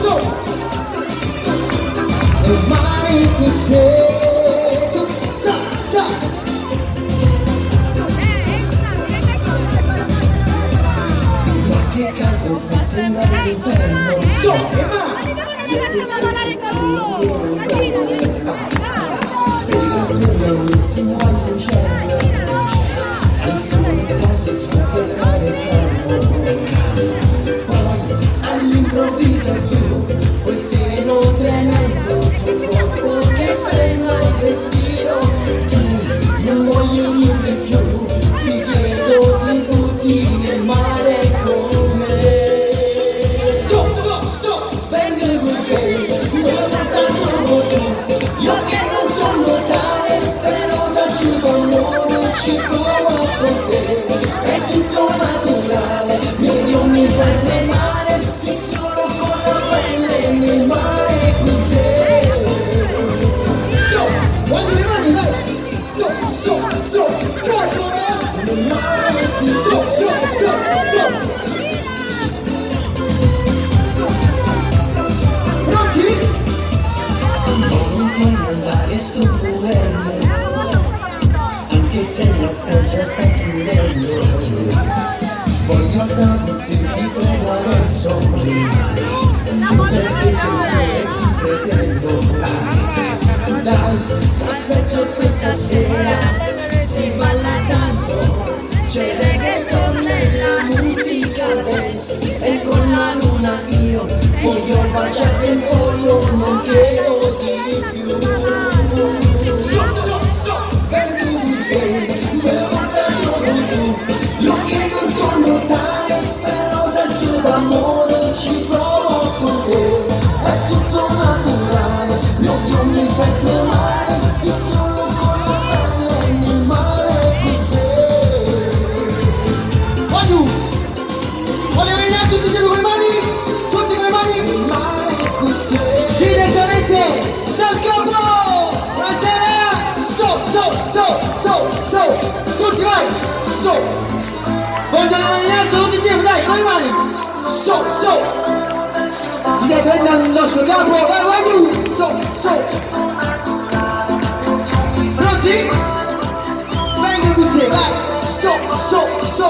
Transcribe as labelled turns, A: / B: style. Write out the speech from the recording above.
A: so. E mai con te. Sa. Ma che caldo fa sembrare l'inferno. So, e va. Il sole passa scoperta del calmo. Poi all'improvviso tu, quel seno tremendo, tuo corpo che ferma il respiro. Tu non voglio niente più, ti chiedo ti butti nel mare con me. So, vengo con te, devo portarlo con te. Io che non so nuotare, però ci fanno, ci provo con te. È tutto naturale, mio Dio mi fai tremare, ti sfioro con la pelle nel mare con te. So, voglio le mani, dai! So, corpo, nel mare con te. So. Pronti? Non voglio andare sto pulendo, anche se la spiaggia sta chiudendo. Voglio stare ti prego adesso, perché ti pretendo. Dai, aspetto questa sera, si balla tanto, c'è reggaeton nella musica dance. E con la luna io voglio baciare il pollo, non chiedo di più. Io che non so nuotare, però se ci fa amore ci provo con te. È tutto naturale, mio Dio mi fai tremare, ti sfioro con la pelle nel mare con te. Voglio venire tutti insieme con le mani, tutti con le mani, nel mare con te. Direttamente dal capo, buonasera, so, tutti vai, so. Voglio la mani in alto tutti insieme, dai, con le mani. So. Dai, prenda il nostro capo, vai giù. So. Pronti? Vengo con te, vai. So.